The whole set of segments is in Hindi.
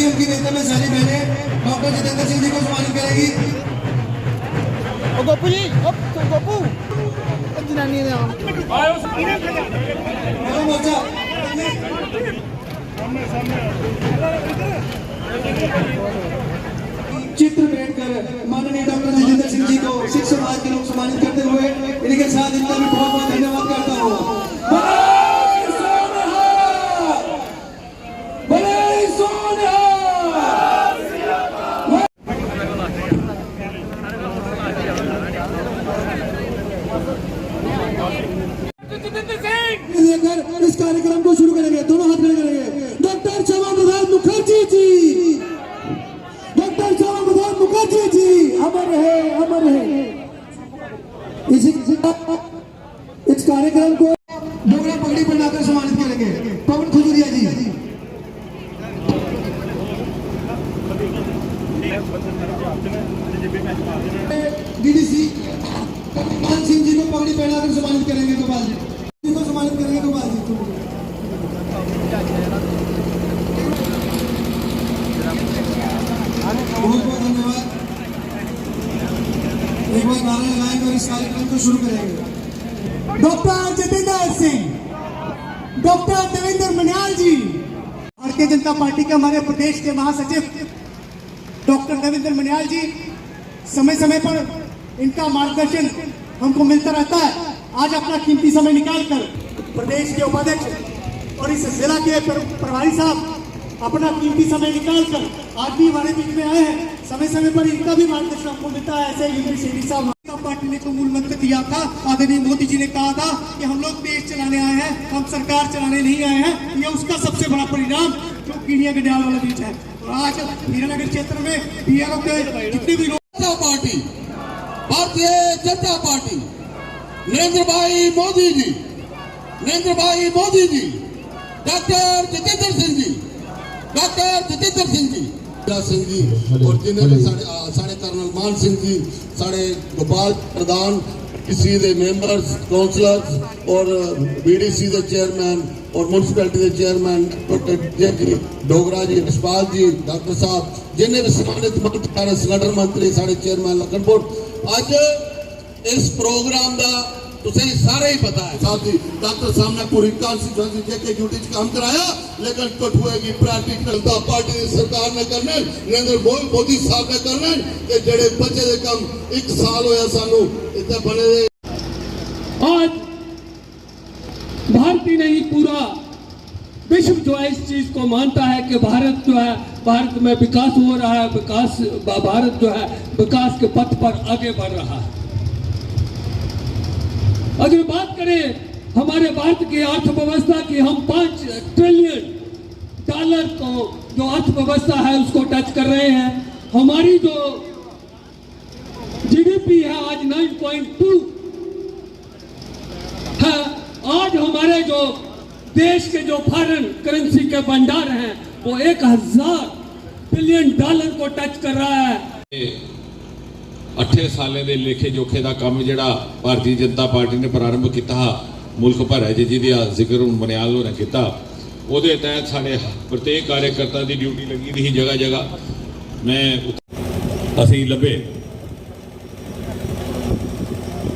उनकी नेता में सारी बहनें डॉक्टर जितेंद्र सिंह जी को सम्मानित करेगी। गोपू जी, गोपू जनानी ने चित्र भेंट कर माननीय डॉक्टर जितेंद्र सिंह जी को सिख समाज के लोग सम्मानित करते हुए इनके साथ इनका भी बहुत बहुत धन्यवाद करता हूँ। इस कार्यक्रम को शुरू करेंगे, दोनों हाथ खड़े करेंगे। डॉक्टर श्यामा प्रसाद मुखर्जी जी, डॉक्टर श्यामा प्रसाद मुखर्जी जी अमर है, अमर है। इस कार्यक्रम को डोगरा पगड़ी पहनाकर सम्मानित करेंगे पवन खजुरिया जी। डीडीसी गोपाल सिंह जी को पगड़ी पहनाकर सम्मानित करेंगे, गोपाल जी को सम्मानित करेंगे, गोपाल जी। बहुत बहुत धन्यवाद। एक बार नारा लगाएंगे और इस कार्यक्रम को शुरू करेंगे। डॉक्टर जितेंद्र सिंह, डॉक्टर देवेंद्र मनियाल जी, भारतीय जनता पार्टी के हमारे प्रदेश के महासचिव डॉक्टर देवेंद्र मनियाल जी, समय समय पर इनका मार्गदर्शन हमको मिलता रहता है। आज अपना कीमती समय निकालकर प्रदेश के उपाध्यक्ष और इस जिला के प्रभारी साहब अपना कीमती समय निकालकर आज भी हमारे बीच में आए हैं। समय समय पर इनका भी मार्गदर्शन हमको मिलता है। ऐसे यूनिवर्सिटी साहब पार्टी ने तो मूल मंत्र दिया था, आदरणीय मोदी जी ने कहा था कि हम लोग देश चलाने आए हैं, हम सरकार चलाने नहीं आए हैं। ये उसका सबसे बड़ा परिणाम जो कीड़िया गडियाल वाला बीच है। और आज हीरानगर क्षेत्र में बीआरओ के जितने भी पार्टी, भारतीय जनता पार्टी, नरेंद्र भाई मोदी जी, नरेंद्र भाई मोदी जी, डॉक्टर जितेंद्र सिंह जी, डॉक्टर जितेंद्र सिंह जी, सिंह जी और जिन्हें भी साढ़े कर्नल मान सिंह जी, साढ़े गोपाल प्रधान, किसी दे मेंबर्स, काउंसलर्स और बीडीसी दे चेयरमैन और म्यूनसिपैलिटी दे चेयरमैन डॉक्टर जे डोगरा जी, यशपाल जी, डॉक्टर साहब, जिन्हें भी सम्मानित मंत्री, संगठन मंत्री, साढ़े चेयरमैन लखनपुर, अज इस प्रोग्राम का तुसें सारे ही पता है। साथ ही डॉक्टर साहब ने पूरी कॉन्स्टिट्यूएंसी जेके ड्यूटी काम कराया, लेकिन कठुए की प्राइवेट जनता पार्टी की सरकार ने करना, नरेंद्र मोदी साहब ने करना कि जेड़े बचे दे काम 1 साल होया सानू इतने बने रहे। आज भारत ही नहीं, पूरा विश्व जो है इस चीज को मानता है कि भारत जो है, भारत में विकास हो रहा है, भारत जो है विकास के पथ पर आगे बढ़ रहा है। अगर बात करें हमारे भारत की अर्थव्यवस्था की, हम $5 ट्रिलियन को जो अर्थव्यवस्था है उसको टच कर रहे हैं। हमारी जो जीडीपी है आज 9.2 है। आज हमारे जो देश के जो फॉरेन करेंसी के भंडार हैं वो $1000 बिलियन को टच कर रहा है। 8 सालें ਦੇ ਲੇਖੇ ਜੋਖੇ ਦਾ ਕੰਮ ਜਿਹੜਾ ਭਾਰਤੀ ਜਨਤਾ ਪਾਰਟੀ ਨੇ ਪ੍ਰਾਰੰਭ ਕੀਤਾ ਮੁਲਕ ਭਰ 'ਚ, ਜਿਹਦੀ ਜ਼ਿਕਰ ਹੁਣ ਬਨਿਆਲ ਹੋਣਾ ਕੀਤਾ, ਉਹਦੇ ਤਹਿਤ ਸਾਡੇ ਪ੍ਰਤੇਕ ਕਾਰਜਕਰਤਾ ਦੀ ਡਿਊਟੀ ਲੱਗੀ ਦੀ ਜਗ੍ਹਾ ਜਗ੍ਹਾ ਅਸੀਂ ਲੱਭੇ।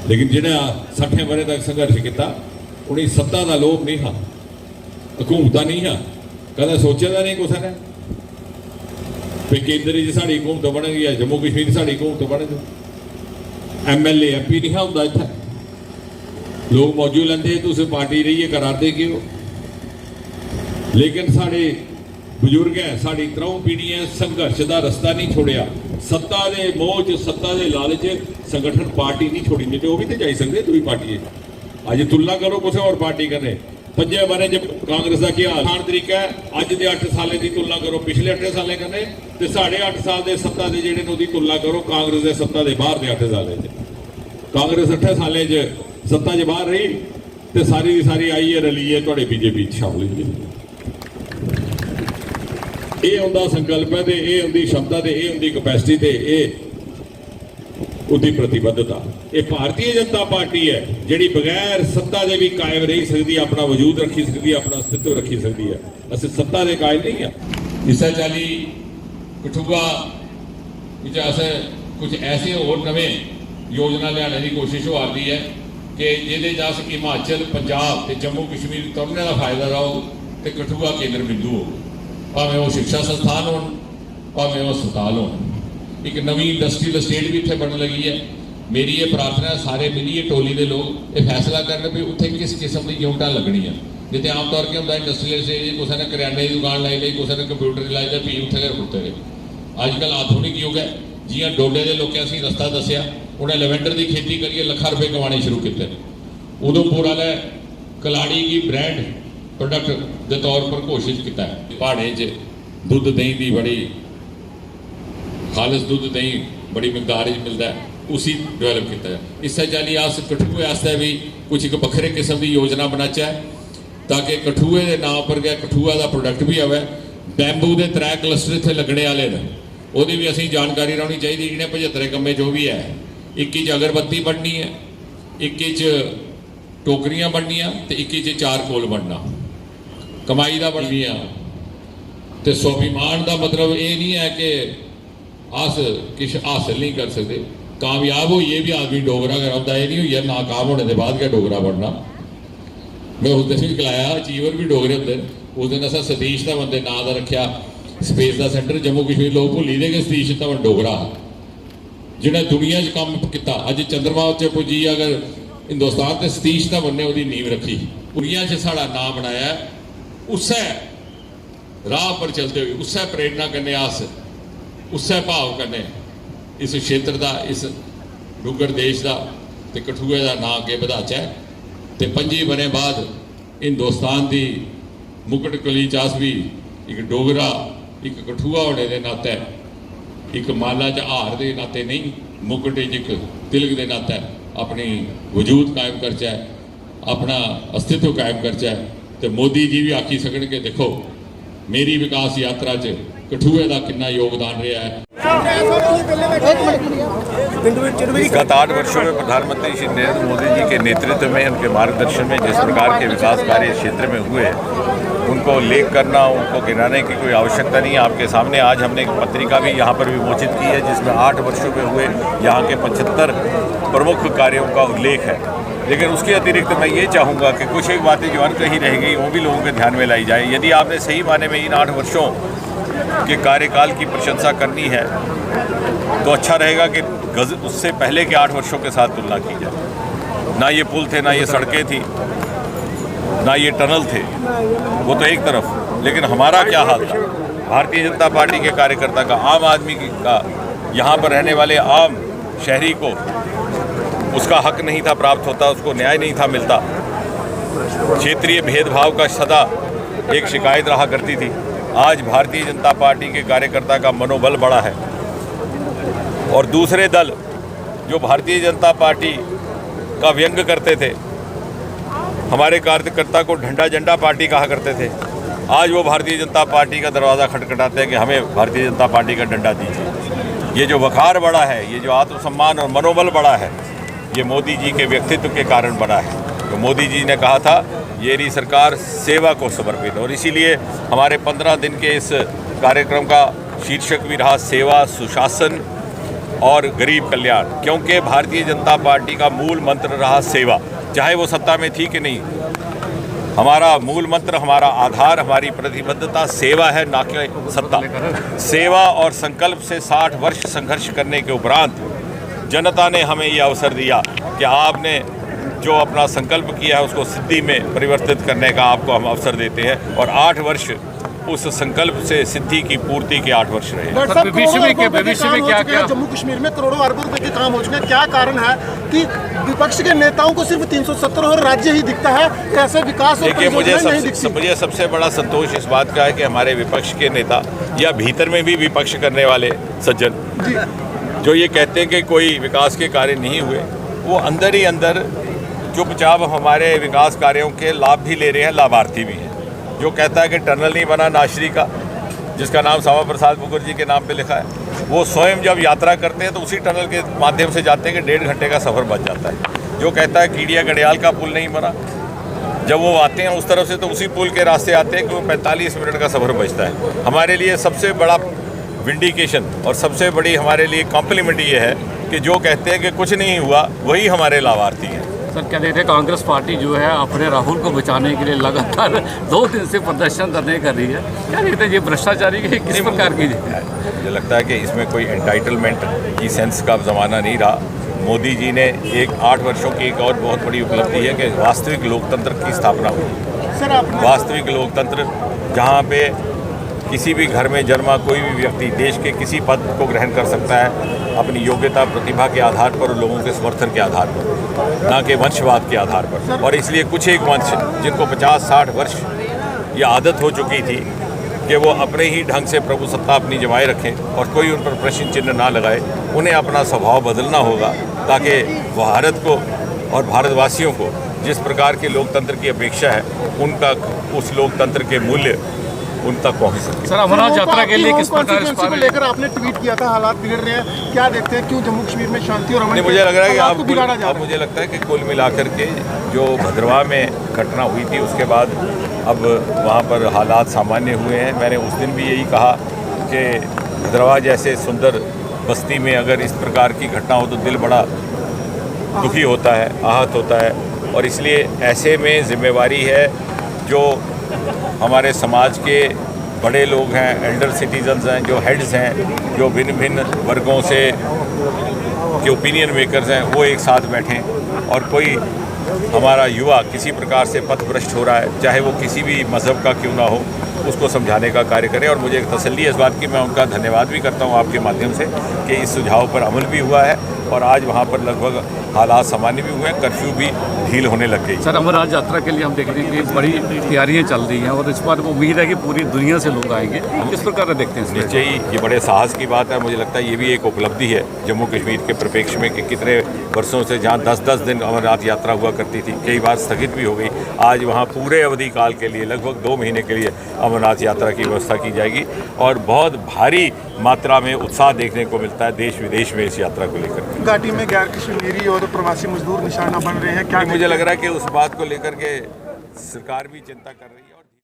ਲੇਕਿਨ ਜਿਹੜਾ 60 ਵਰੇ ਤੱਕ ਸੰਘਰਸ਼ ਕੀਤਾ ਉਹਨੇ ਸੱਤਾ ਦਾ ਲੋਭ ਨਹੀਂ ਹਾਂ, ਹਕੂਮਤਾਂ ਨਹੀਂ ਹਾਂ, ਕਦੇ ਸੋਚਿਆ ਤਾਂ ਨਹੀਂ ਕੁਛ ਨੇ ਵੀ ਕੇਂਦਰ 'ਚ ਸਾਡੀ ਹਕੂਮਤ ਬਣੇਗੀ ਜਾਂ ਜੰਮੂ ਕਸ਼ਮੀਰ ਸਾਡੀ ਹਕੂਮਤ ਬਣੇਗੀ। MLA MP ਨਹੀਂ ਹੁੰਦਾ ਇੱਥੇ, ਲੋਕ ਮੌਜੂਦ ਲੈਂਦੇ ਤੁਸੀਂ ਪਾਰਟੀ ਰਹੀ ਹੈ ਕਰਾਦੇ ਕਿਉਂ। ਲੇਕਿਨ ਸਾਡੇ ਬਜ਼ੁਰਗ ਹੈ, ਸਾਡੀ 3 ਪੀੜ੍ਹੀਆਂ ਸੰਘਰਸ਼ ਦਾ ਰਸਤਾ ਨਹੀਂ ਛੋੜਿਆ। ਸੱਤਾ ਦੇ ਮੋਹ 'ਚ, ਸੱਤਾ ਦੇ ਲਾਲਚ 'ਚ ਸੰਗਠਨ ਪਾਰਟੀ ਨਹੀਂ ਛੋੜੀ, ਨਹੀਂ ਤੇ ਉਹ ਵੀ ਤੇ ਜਾਈ ਸਕਦੇ ਦੂਜੀ ਪਾਰਟੀ। ਅੱਜ ਤੁਲਨਾ ਕਰੋ ਕਿਸੇ ਹੋਰ ਪਾਰਟੀ ਕਰਨੇ 5 ਬਾਰੇ ਜ ਕਾਂਗਰਸ ਦਾ ਕੀ ਹਾਲ ਤਰੀਕਾ ਹੈ, ਅੱਜ ਦੇ 8 ਸਾਲੇ ਦੀ ਤੁਲਨਾ ਕਰੋ ਪਿਛਲੇ 8 ਸਾਲੇ ਕਰਨੇ ਤੇ 8.5 ਸਾਲ ਦੇ ਸੱਤਾ ਦੇ ਜਿਹੜੇ ਨੇ ਉਹਦੀ ਤੁਲਨਾ ਕਰੋ ਕਾਂਗਰਸ ਦੇ ਸੱਤਾ ਦੇ ਬਾਹਰ ਦੇ 8 ਸਾਲੇ 'ਚ। ਕਾਂਗਰਸ 8 ਸਾਲੇ 'ਚ ਸੱਤਾ 'ਚ ਬਾਹਰ ਰਹੀ ਤੇ ਸਾਰੀ ਦੀ ਸਾਰੀ ਆਈ ਹੈ ਰਲੀ ਹੈ ਤੁਹਾਡੇ ਬੀਜੇਪੀ 'ਚ ਸ਼ਾਮਲ ਹੋਈ। ਇਹ ਉਹਦਾ ਸੰਕਲਪ ਹੈ ਤੇ ਇਹ ਉਹਦੀ ਸ਼ਮਤਾ ਤੇ ਇਹ ਉਹਦੀ ਕਪੈਸਿਟੀ ਤੇ ਇਹ ਉਹਦੀ ਪ੍ਰਤੀਬੱਧਤਾ। ਇਹ ਭਾਰਤੀ ਜਨਤਾ ਪਾਰਟੀ ਹੈ ਜਿਹੜੀ ਬਗੈਰ ਸੱਤਾ ਦੇ ਵੀ ਕਾਇਮ ਰਹਿ ਸਕਦੀ ਹੈ, ਆਪਣਾ ਵਜੂਦ ਰੱਖੀ ਸਕਦੀ ਹੈ, ਆਪਣਾ ਅਸਤਿਤਵ ਰੱਖੀ ਸਕਦੀ ਹੈ। ਅਸੀਂ ਸੱਤਾ ਦੇ ਕਾਇਮ ਨਹੀਂ ਹਾਂ। ਇਸੇ ਚਾਲੀ ਕਠੂਆ ਵਿੱਚ ਅਸੀਂ ਕੁਝ ਐਸੇ ਹੋਰ ਨਵੇਂ ਯੋਜਨਾ ਲਿਆਉਣ ਦੀ ਕੋਸ਼ਿਸ਼ ਹੋ ਰਹੀ ਹੈ ਕਿ ਜਿਹਦੇ ਜਾ ਸਕੇ ਹਿਮਾਚਲ, ਪੰਜਾਬ ਤੇ ਜੰਮੂ ਕਸ਼ਮੀਰ ਦੋਨਾਂ ਦਾ ਫਾਇਦਾ ਰਹੋ ਤੇ ਕਠੂਆ ਕੇਂਦਰ ਬਿੰਦੂ ਹੋ, ਭਾਵੇਂ ਉਹ ਸਿੱਖਿਆ ਸੰਸਥਾਨ ਹੋਣ, ਭਾਵੇਂ ਉਹ ਹਸਪਤਾਲ ਹੋਣ। ਇੱਕ ਨਵੀਂ ਇੰਡਸਟਰੀਅਲ ਸਟੇਟ ਵੀ ਇੱਥੇ ਬਣਨ ਲੱਗੀ ਹੈ। ਮੇਰੀ ਇਹ ਪ੍ਰਾਰਥਨਾ ਸਾਰੇ ਮਿਲੀਏ ਟੋਲੀ ਦੇ ਲੋਕ ਇਹ ਫੈਸਲਾ ਕਰਨ ਵੀ ਉੱਥੇ ਕਿਸ ਕਿਸਮ ਦੀ ਯੂਨਿਟਾਂ ਲੱਗਣੀਆਂ। ਜਿੱਥੇ ਆਮ ਤੌਰ 'ਤੇ ਹੁੰਦਾ ਇੰਡਸਟਰੀਅਲ ਸਟੇਟ ਕਿਸੇ ਨੇ ਕਰਿਆਨੇ ਦੀ ਦੁਕਾਨ ਲਾਈ ਲਈ, ਕਿਸੇ ਨੇ ਕੰਪਿਊਟਰ ਦੀ ਲਾਈ ਲਈ, ਵੀ ਉੱਥੇ ਦੇ ਖੁੱਤੇ ਗਏ। ਅੱਜ ਕੱਲ੍ਹ ਆਧੁਨਿਕ ਯੁੱਗ ਹੈ। ਜਿਵੇਂ ਡੋਡੇ ਦੇ ਲੋਕਾਂ ਅਸੀਂ ਰਸਤਾ ਦੱਸਿਆ, ਉਹਨੇ ਲੈਵੈਂਡਰ ਦੀ ਖੇਤੀ ਕਰੀਏ, ਲੱਖਾਂ ਰੁਪਏ ਕਮਾਣੇ ਸ਼ੁਰੂ ਕੀਤੇ। ਉਦੋਂਪੁਰ ਵਾਲਾ ਕਲਾੜੀ ਦੀ ਬ੍ਰਾਂਡ प्रोडक्ट के तौर पर घोषित किया है। पहाड़े च दुध दही की बड़ी खालिस दुध दही बड़ी मिकदार मिलता है, उसी डेवलप किया है। इस चाली अस कठुए वास्ते भी कुछ एक बखरे किस्म की योजना बनाचा ताकि कठुए के नाम पर गया कठुआ का प्रोडक्ट भी आवे। बैम्बू के 3 क्लस्टर इतने लगने वाले हैं, वो भी असी जानकारी रहनी चाहिए। इन्हें 75 कम्मे जो भी है, 21 अगरबत्ती बननी है, 21 टोकरियां बननिया तो 21 चारकोल बनना, कमाई का बननिया। तो स्वाभिमान का मतलब ये नहीं है कि अस किश हासिल नहीं कर सकते। कामयाब होइए भी आदमी डोगरा कराता, ये नहीं हुई नाकाम होने के बाद क्या डोगरा बनना। मैं उस दिन भी खिलाया, अचीवर भी डोगरे होंगे। उस दिन असा सतीश धवन के नाम का रखा स्पेस का सेंटर जम्मू कश्मीर। लोग भुली दे कि सतीश धवन डोगरा जिन्हें दुनिया च काम किया, अज चंद्रमा उत्ते पुजी। अगर हिंदुस्तान से सतीश धवन ने उसकी नींव रखी, दुनिया च साड़ा नाम बनाया। उस राह पर चलते हुए उस प्रेरणा करने आस उस भाव करने इस क्षेत्र का, इस डुगर देश का तो कठुए का नाम अगे बढ़ाचा। तो 5 बरस बाद हिंदुस्तान की मुकुट कली चास भी एक डोगरा एक कठुआ होने के नाते, एक माला च हार के नाते नहीं, मुकुट एक तिलक के नाते अपनी वजूद कायम करचा, अपना अस्तित्व कायम करचा। तो मोदी जी भी आखी सकन के देखो मेरी विकास यात्रा च ਕਠੂਏ ਦਾ ਕਿੰਨਾ ਯੋਗਦਾਨ ਰਿਹਾ ਹੈ। गत 8 वर्षों में प्रधानमंत्री श्री नरेंद्र मोदी जी के नेतृत्व में, उनके मार्गदर्शन में जिस प्रकार के विकास कार्य क्षेत्र में हुए उनको लेख करना, उनको गिनाने की कोई आवश्यकता नहीं है। आपके सामने आज हमने एक पत्रिका भी यहाँ पर विमोचित की है जिसमें 8 वर्षों में हुए यहाँ के 75 प्रमुख कार्यों का उल्लेख है। लेकिन उसके अतिरिक्त मैं ये चाहूँगा कि कुछ एक बातें जो अनकही रह गई वो भी लोगों के ध्यान में लाई जाए। यदि आपने सही माने में इन 8 वर्षों के कार्यकाल की प्रशंसा करनी है तो अच्छा रहेगा कि उससे पहले के 8 वर्षों के साथ तुलना की जाए। ना ये पुल थे, ना ये सड़कें थी, ना ये टनल थे, वो तो एक तरफ, लेकिन हमारा क्या हाल था। भारतीय जनता पार्टी के कार्यकर्ता का, आम आदमी का, यहाँ पर रहने वाले आम शहरी को उसका हक नहीं था प्राप्त होता, उसको न्याय नहीं था मिलता। क्षेत्रीय भेदभाव का सदा एक शिकायत रहा करती थी। आज भारतीय जनता पार्टी के कार्यकर्ता का मनोबल बढ़ा है और दूसरे दल जो भारतीय जनता पार्टी का व्यंग करते थे, हमारे कार्यकर्ता को झंडा झंडा पार्टी कहा करते थे, आज वो भारतीय जनता पार्टी का दरवाज़ा खटखटाते हैं कि हमें भारतीय जनता पार्टी का डंडा दीजिए। ये जो वक़ार बढ़ा है, ये जो आत्मसम्मान और मनोबल बढ़ा है, ये मोदी जी के व्यक्तित्व के कारण बना है। तो मोदी जी ने कहा था येरी सरकार सेवा को समर्पित, और इसीलिए हमारे 15 दिन के इस कार्यक्रम का शीर्षक भी रहा सेवा, सुशासन और गरीब कल्याण, क्योंकि भारतीय जनता पार्टी का मूल मंत्र रहा सेवा, चाहे वो सत्ता में थी कि नहीं। हमारा मूल मंत्र, हमारा आधार, हमारी प्रतिबद्धता सेवा है, ना कि सत्ता। सेवा और संकल्प से 60 वर्ष संघर्ष करने के उपरांत जनता ने हमें ये अवसर दिया कि आपने जो अपना संकल्प किया है उसको सिद्धि में परिवर्तित करने का आपको हम अवसर देते हैं। और 8 वर्ष उस संकल्प से सिद्धि की पूर्ति के 8 वर्ष रहे। भविष्य में क्या जम्मू कश्मीर में करोड़ों अरबों रुपए के काम हो चुके हैं, क्या कारण है कि विपक्ष के नेताओं को सिर्फ 370 और राज्य ही दिखता है, कैसे विकास और देखिए, मुझे सबसे बड़ा संतोष इस बात का है कि हमारे विपक्ष के नेता या भीतर में भी विपक्ष करने वाले सज्जन जो ये कहते हैं कि कोई विकास के कार्य नहीं हुए, वो अंदर ही अंदर चुपचाप हमारे विकास कार्यों के लाभ भी ले रहे हैं, लाभार्थी भी हैं। जो कहता है कि टनल नहीं बना नाशरी का, जिसका नाम श्यामा प्रसाद मुखर्जी के नाम पे लिखा है, वो स्वयं जब यात्रा करते हैं तो उसी टनल के माध्यम से जाते हैं कि 1.5 घंटे का सफ़र बच जाता है। जो कहता है कीड़िया गढ़ियाल का पुल नहीं बना, जब वो आते हैं उस तरफ से तो उसी पुल के रास्ते आते हैं कि वो 45 मिनट का सफ़र बचता है। हमारे लिए सबसे बड़ा विंडिकेशन और सबसे बड़ी हमारे लिए कॉम्प्लीमेंट ये है कि जो कहते हैं कि कुछ नहीं हुआ वही हमारे लाभार्थी हैं। सर, क्या देखते हैं कांग्रेस पार्टी जो है अपने राहुल को बचाने के लिए लगातार 2 दिन से प्रदर्शन धरने कर रही है, क्या देखते हैं ये भ्रष्टाचारी की किस प्रकार की? मुझे लगता है कि इसमें कोई एंटाइटलमेंट की सेंस का ज़माना नहीं रहा। मोदी जी ने 8 वर्षों की एक और बहुत बड़ी उपलब्धि है कि वास्तविक लोकतंत्र की स्थापना हुई। वास्तविक लोकतंत्र जहाँ पे किसी भी घर में जन्मा कोई भी व्यक्ति देश के किसी पद को ग्रहण कर सकता है अपनी योग्यता प्रतिभा के आधार पर और लोगों के समर्थन के आधार पर, ना कि वंशवाद के आधार पर। और इसलिए कुछ एक वंश जिनको 50-60 वर्ष ये आदत हो चुकी थी कि वो अपने ही ढंग से प्रभुसत्ता अपनी जमाए रखें और कोई उन पर प्रश्न चिन्ह ना लगाए, उन्हें अपना स्वभाव बदलना होगा ताकि भारत को और भारतवासियों को जिस प्रकार के लोकतंत्र की अपेक्षा है उनका उस लोकतंत्र के मूल्य उन तक पहुंच सके। सर, अमरनाथ यात्रा के लिए किस प्रकार को लेकर आपने ट्वीट किया था, हालात बिगड़ रहे हैं, क्या देखते हैं क्यों जम्मू कश्मीर में शांति और अमन? मुझे लग रहा है कि अब मुझे लगता है कि कुल मिलाकर के जो भद्रवाह में घटना हुई थी उसके बाद अब वहाँ पर हालात सामान्य हुए हैं। मैंने उस दिन भी यही कहा कि भद्रवाह जैसे सुंदर बस्ती में अगर इस प्रकार की घटना हो तो दिल बड़ा दुखी होता है, आहत होता है। और इसलिए ऐसे में जिम्मेवारी है जो हमारे समाज के बड़े लोग हैं, एल्डर सिटीजन्स हैं, जो हेड्स हैं, जो भिन्न भिन्न वर्गों से के ओपिनियन मेकर्स हैं, वो एक साथ बैठें और कोई हमारा युवा किसी प्रकार से पथभ्रष्ट हो रहा है, चाहे वो किसी भी मज़हब का क्यों ना हो, उसको समझाने का कार्य करें। और मुझे एक तसल्ली है इस बात की, मैं उनका धन्यवाद भी करता हूँ आपके माध्यम से कि इस सुझाव पर अमल भी हुआ है और आज वहाँ पर लगभग हालात सामान्य भी हुए हैं, कर्फ्यू भी ढील होने लग गई। सर, अमरनाथ यात्रा के लिए हम देख रहे हैं कि बड़ी तैयारियां चल रही हैं और इस बार उम्मीद है कि पूरी दुनिया से लोग आएंगे। किस प्रकार देखते हैं? निश्चय ही ये बड़े साहस की बात है। मुझे लगता है ये भी एक उपलब्धि है जम्मू कश्मीर के परिप्रेक्ष्य में कि कितने वर्षों से जहाँ 10-10 दिन अमरनाथ यात्रा हुआ करती थी, कई बार स्थगित भी हो गई, आज वहाँ पूरे अवधि काल के लिए लगभग 2 महीने के लिए अमरनाथ यात्रा की व्यवस्था की जाएगी और बहुत भारी मात्रा में उत्साह देखने को मिलता है देश विदेश में इस यात्रा को लेकर। घाटी में गैर कश्मीरी और प्रवासी मजदूर निशाना बन रहे हैं, क्या मुझे लग रहा है कि उस बात को लेकर के सरकार भी चिंता कर रही है।